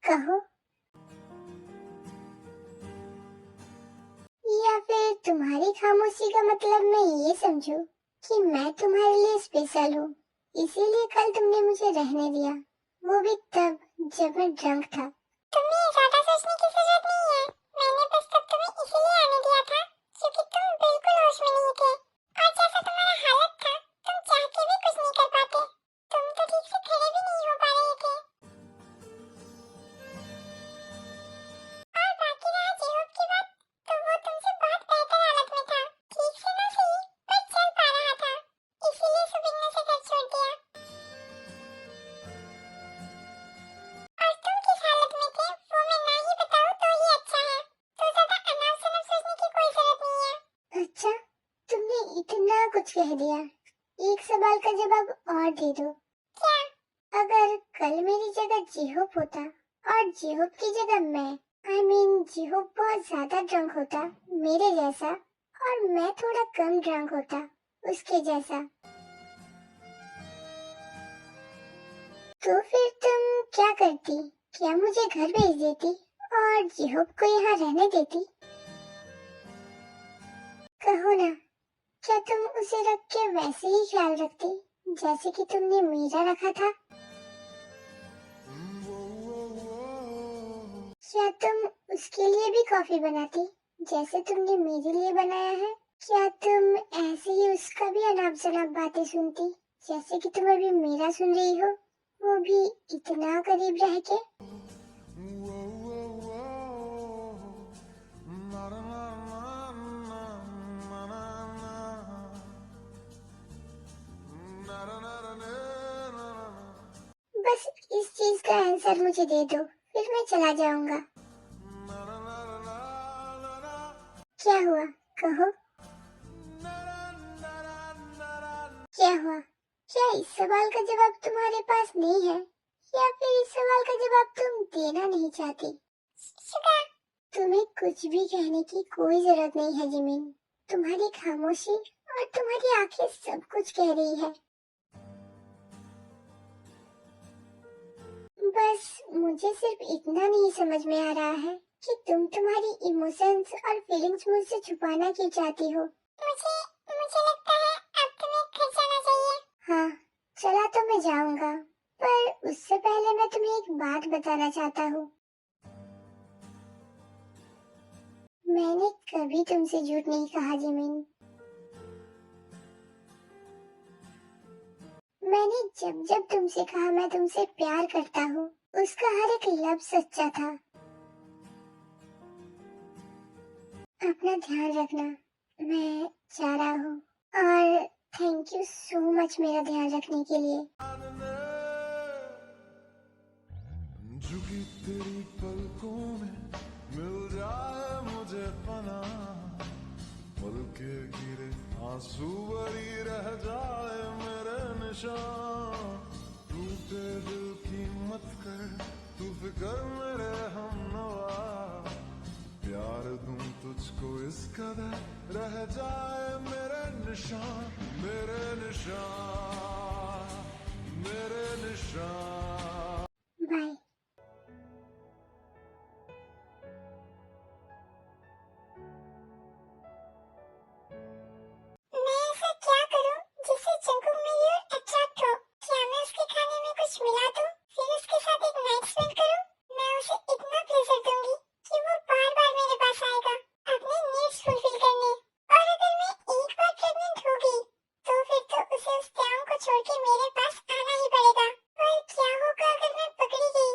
कहो। या फिर तुम्हारी खामोशी का मतलब मैं ये समझूं कि मैं तुम्हारे लिए स्पेशल हूँ, इसीलिए कल तुमने मुझे रहने दिया, वो भी तब जब मैं ड्रंक था। तुम्हें ज्यादा सोचने की जरूरत नहीं है। मैंने बस तब तुम्हें इसीलिए आने दिया था क्योंकि तुम बिल्कुल होश में नहीं थे और जैसा तुम्हारा हालत था तुम चाह के भी कुछ नहीं कर पाते। तुम तो ठीक से खड़े भी नहीं हो पा रहे थे। और बाकी रहा जेहूब की बात, तो वो तुमसे बहुत बेहतर हालत में था, ठीक से ना सही पर चल पा रहा था, इसीलिए सुबिन ने उसे घर छोड़ दिया। और तुम किस हालत में थे वो मैं ना ही बताऊं तो ही अच्छा है, तो ज्यादा अनाप-शनाप सोचने की कोई जरूरत नहीं है। अच्छा, तुमने इतना कुछ कह दिया, एक सवाल का जवाब और दे दो। क्या? अगर कल मेरी जगह जेहूब होता और जेहूब की जगह मैं, जेहूब बहुत ज्यादा ड्रंक होता मेरे जैसा और मैं थोड़ा कम ड्रंक होता उसके जैसा, तो फिर तुम क्या करती? क्या मुझे घर भेज देती और जेहूब को यहाँ रहने देती? कहो ना, क्या तुम उसे रख के वैसे ही ख्याल रखती जैसे कि तुमने मेरा रखा था? क्या तुम उसके लिए भी कॉफी बनाती जैसे तुमने मेरे लिए बनाया है? क्या तुम ऐसे ही उसका भी अनाप शनाप बातें सुनती जैसे कि तुम अभी मेरा सुन रही हो, वो भी इतना करीब रह के? बस इस चीज का आंसर मुझे दे दो, फिर मैं चला जाऊंगा। क्या हुआ? कहो। क्या हुआ? क्या इस सवाल का जवाब तुम्हारे पास नहीं है, या फिर इस सवाल का जवाब तुम देना नहीं चाहती? शुगा, तुम्हें कुछ भी कहने की कोई जरूरत नहीं है जिमिन। तुम्हारी खामोशी और तुम्हारी आंखें सब कुछ कह रही है। बस मुझे सिर्फ इतना नहीं समझ में आ रहा है कि तुम तुम्हारी इमोशंस और फीलिंग्स मुझसे छुपाना क्यों चाहती हो? मुझे लगता है अब तुम्हें घर जाना चाहिए। हाँ, चला तो मैं जाऊंगा, पर उससे पहले मैं तुम्हें एक बात बताना चाहता हूँ। मैंने कभी तुमसे झूठ नहीं कहा जिमिन। मैंने जब जब तुमसे कहा मैं तुमसे प्यार करता हूँ, उसका हर एक लफ्ज सच्चा था। अपना ध्यान रखना, मैं जा रहा हूँ, और थैंक यू सो मच मेरा ध्यान रखने के लिए। झुकी तेरी पलकों में मिल जाए मुझे पना, पल के गिरे आंसू बरी रह जाए मेरे निशान, टूटे दिल की मत कर तू फिक्र मेरे हमनवा, प्यार दूं तुझको इस कदर रह जाए मेरे निशान, मेरे निशान, मेरे निशान। बाय। मैं ऐसा क्या करूं जिससे जंकुक मेरी ओर अट्रैक्ट हो? क्या मैं उसके खाने में कुछ मिला दूं, फिर उसके साथ एक नाइट स्पेंड करूं? मैं उसे इतना प्लेजर दूंगी कि वो बार बार मेरे पास आएगा अपने नीड्स फुलफिल करने। और अगर मैं एक बार प्रेग्नेंट हो गई तो फिर तो उसे उस त्याग को छोड़ के मेरे पास आना ही पड़ेगा। पर क्या होगा अगर मैं पकड़ी गई?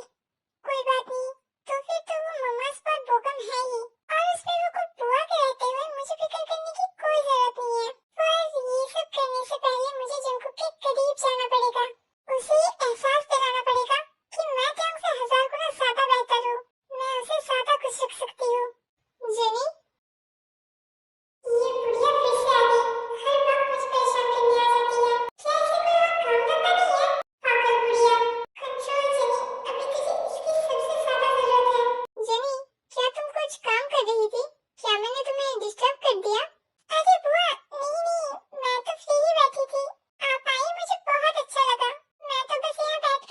कोई बात नहीं, तो फिर तो वो मम्मास पर बोकम है ही, और उसमें वो कुछ बुआ के रहते हुए मुझे फिक्र करने की कोई जरूरत नहीं है। पर ये सब करने से पहले मुझे जंकुक के करीब जाना पड़ेगा, उसे ये एहसास दिलाना पड़ेगा कि मैं त्याग से 1000 गुना ज्यादा बेहतर हूँ, मैं उसे ज्यादा खुश रख सकती हूँ। जेनी, ये बुढ़िया फिर से आ गई, हर वक्त मुझे परेशान करने आ जाती है। क्या इसे कोई और काम धंधा नहीं है? पागल बुढ़िया। कंट्रोल जेनी, अभी तुझे इसकी सबसे ज्यादा जरूरत है। जेनी, क्या तुम कुछ काम कर रही थी? क्या मैंने तुम्हें डिस्टर्ब कर दिया? अरे बुआ, नहीं, मैं तो फ्री ही बैठी थी। आप आई, मुझे बहुत अच्छा लगा। मैं तो बस यहाँ बैठ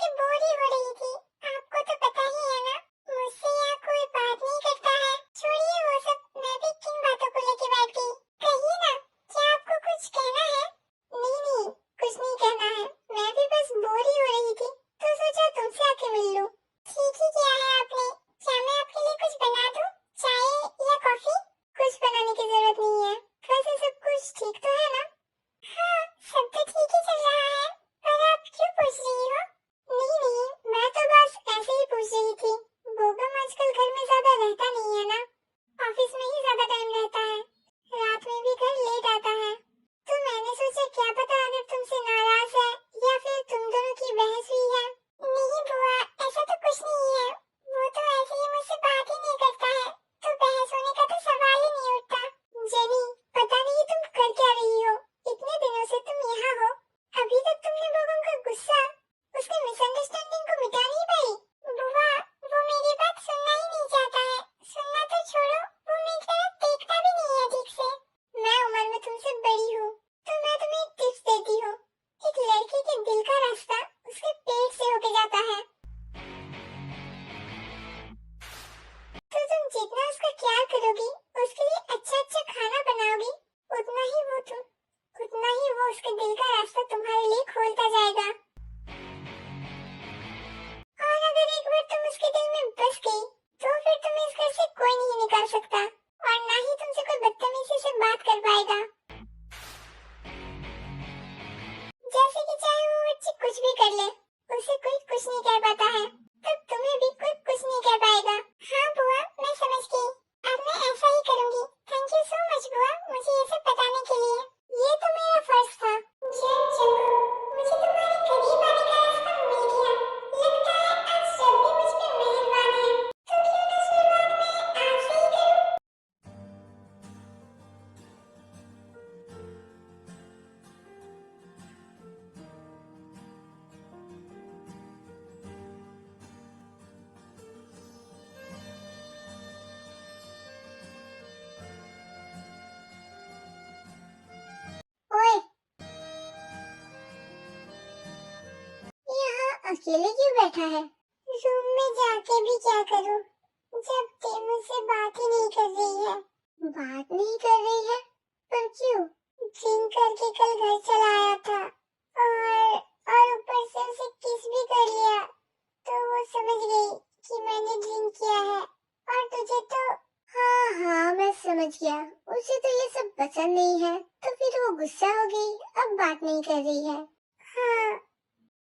जॉनी के दिल का रास्ता उसके पेट से होके जाता है। तो तुम जितना उसका ख्याल करोगी, उसके लिए अच्छा अच्छा खाना बनाओगी, उतना ही वो उसके दिल का रास्ता तुम्हारे लिए खोलता जाएगा। और अगर एक बार तुम उसके दिल में बस गई, तो फिर तुम्हें इस घर से कोई नहीं निकाल सकता और ना ही तुमसे कोई बदतमीजी से बात कर पाएगा। जैसे कि चाहे वो बच्ची कुछ भी कर ले, उसे कोई कुछ नहीं कह पाता है, तब तुम्हें भी कोई कुछ नहीं कह पाएगा। हाँ बुआ, मैं समझ गई। अब मैं ऐसा ही करूँगी। थैंक यू सो मच बुआ, मुझे ये सब बताने के लिए। ये तो मेरा फर्ज था। चंगू, मुझे तुम्हारे करीब आने का रास्ता मिल गया। लगता है आज रब भी मुझ पे मेहरबान है। तो क्यों ना शुरुआत में आपसे ही करूँ? ओए, यहाँ अकेले क्यों बैठा है? रूम में जाके भी क्या करूँ, जब ते मुझसे बात ही नहीं कर रही है। बात नहीं कर रही है? पर क्यों? ड्रिंक करके कल घर चला आया था और ऊपर से उसे किस भी कर लिया, तो वो समझ गई कि मैंने ड्रिंक किया है। और तुझे तो हाँ, मैं समझ गया। उसे तो ये सब पसंद नहीं है, तो फिर वो गुस्सा हो गई, अब बात नहीं कर रही है। हाँ,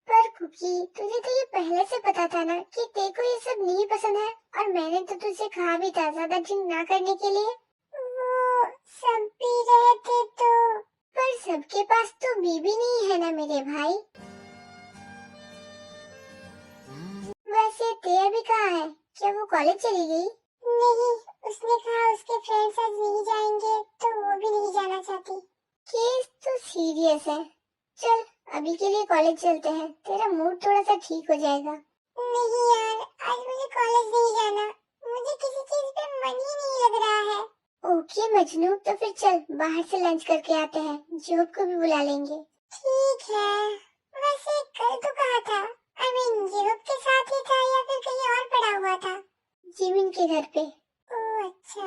पर कुकी, तुझे तो ये पहले से पता था ना कि तेरे को ये सब नहीं पसंद है, और मैंने तो तुझसे कहा भी था ज्यादा ड्रिंक ना करने के लिए। वो सब पी रहे थे तो। पर सबके पास तो बीबी नहीं है ना मेरे भाई। वैसे ते अभी कहाँ है? क्या वो कॉलेज चली गई? नहीं, उसने कहा उसके फ्रेंड्स आज नहीं जाएंगे, तो वो भी नहीं जाना चाहती। केस तो सीरियस है। चल अभी के लिए कॉलेज चलते हैं, तेरा मूड थोड़ा सा ठीक हो जाएगा। नहीं यार, आज मुझे कॉलेज नहीं जाना। मुझे किसी चीज पे मन ही नहीं लग रहा है। ओके मजनू, तो फिर चल बाहर से लंच करके आते हैं, जोब को भी बुला लेंगे। ठीक है। वैसे कल तो कहा था, यूरोप के साथ ही था या फिर कहीं और पड़ा हुआ था? जिमिन के घर पे। ओह अच्छा।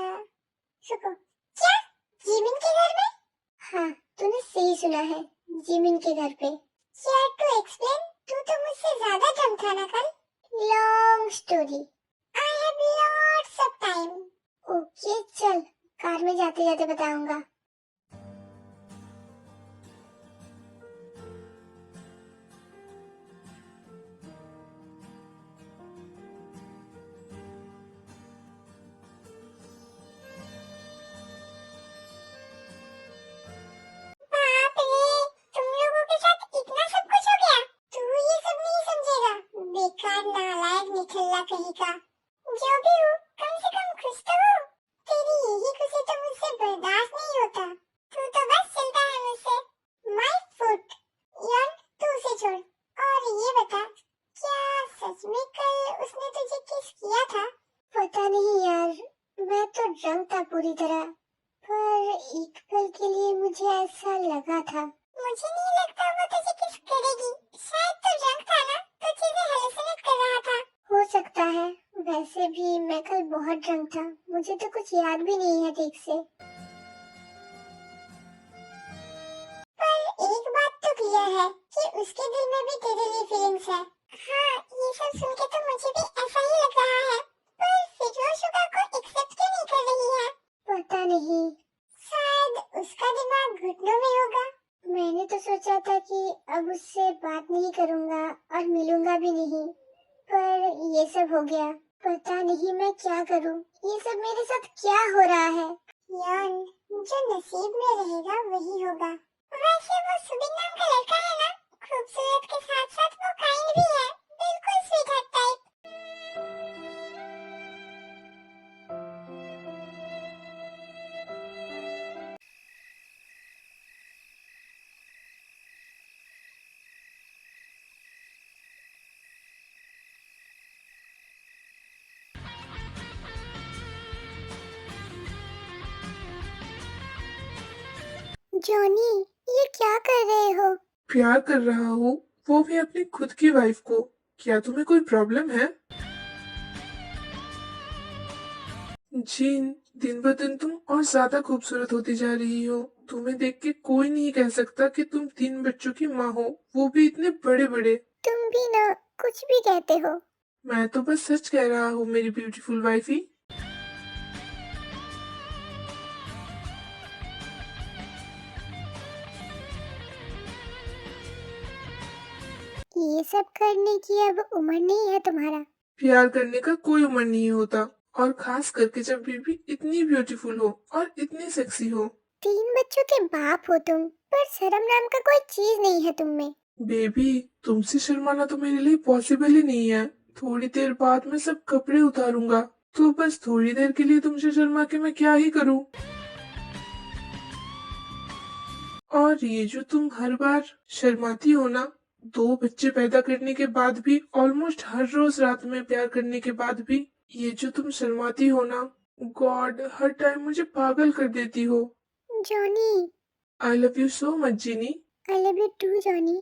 रुको, क्या? जिमिन के घर में? हाँ, तूने सही सुना है, जिमिन के घर पे। यार टू एक्सप्लेन, तू तो मुझसे ज्यादा ड्रंक था ना कल। Long story. I have lots of time. Okay चल, कार में जाते जाते बताऊंगा। बाप रे, तुम लोगों के साथ इतना सब कुछ हो गया। तू ये सब नहीं समझेगा, बेकार नालायक निठल्ला कहीं का। जो भी हो, कम से कम खुश तो हो। तेरी यही खुशी तो मुझसे बर्दाश्त नहीं होता। तू तो बस चलता है मुझसे। My foot. यार तू उसे छोड़ और ये बता, क्या सच में कल उसने तुझे किस किया था? पता नहीं यार, मैं तो ड्रंक था पूरी तरह, पर एक पल के लिए मुझे ऐसा लगा था। मुझे नहीं लगता वो तुझे किस करेगी। शायद तू ड्रंक था ना, तो चीजें हेलुसिनेट कर रहा था। हो सकता है, वैसे भी मैं कल बहुत ड्रंक था, मुझे तो कुछ याद भी नहीं है ठीक से। पर एक बात तो क्लियर है कि उसके दिल में भी तेरे लिए फीलिंग्स है। हाँ, ये सब सुन के तो मुझे भी ऐसा ही लग रहा है। पर फिर वो शुगर को एक्सेप्ट क्यों नहीं कर रही है? पता नहीं, शायद उसका दिमाग घुटनों में होगा। मैंने तो सोचा था कि अब उससे बात नहीं करूंगा और मिलूंगा भी नहीं, पर ये सब हो गया। पता नहीं मैं क्या करूं, ये सब मेरे साथ क्या हो रहा है। यार, जो नसीब में रहेगा वही होगा। वैसे वो सुबिन नाम का लड़का है ना, खूबसूरत के साथ साथ वो काइंड भी है, बिल्कुल स्वीट टाइप। जॉनी, ये क्या कर रहे हो? प्यार कर रहा हूँ, वो भी अपनी खुद की वाइफ को। क्या तुम्हें कोई प्रॉब्लम है? जीन, दिन ब दिन तुम और ज्यादा खूबसूरत होती जा रही हो। तुम्हें देख के कोई नहीं कह सकता कि तुम 3 बच्चों की माँ हो, वो भी इतने बड़े बड़े। तुम भी ना कुछ भी कहते हो। मैं तो बस सच कह रहा हूँ मेरी ब्यूटीफुल वाइफी। ये सब करने की अब उम्र नहीं है तुम्हारा। प्यार करने का कोई उम्र नहीं होता, और खास करके जब बेबी इतनी ब्यूटीफुल हो और इतनी सेक्सी हो। 3 बच्चों के बाप हो तुम, पर शर्म नाम का कोई चीज नहीं है तुम में। बेबी, तुमसे शर्माना तो मेरे लिए पॉसिबल ही नहीं है। थोड़ी देर बाद मैं सब कपड़े उतारूंगा, तो बस थोड़ी देर के लिए तुमसे शर्मा के मैं क्या ही करूं। और ये जो तुम हर बार शर्माती हो ना, 2 बच्चे पैदा करने के बाद भी, ऑलमोस्ट हर रोज रात में प्यार करने के बाद भी, ये जो तुम शर्माती हो ना, गॉड, हर टाइम मुझे पागल कर देती हो। Johnny, I love you so much Jeeni. I love you too Johnny.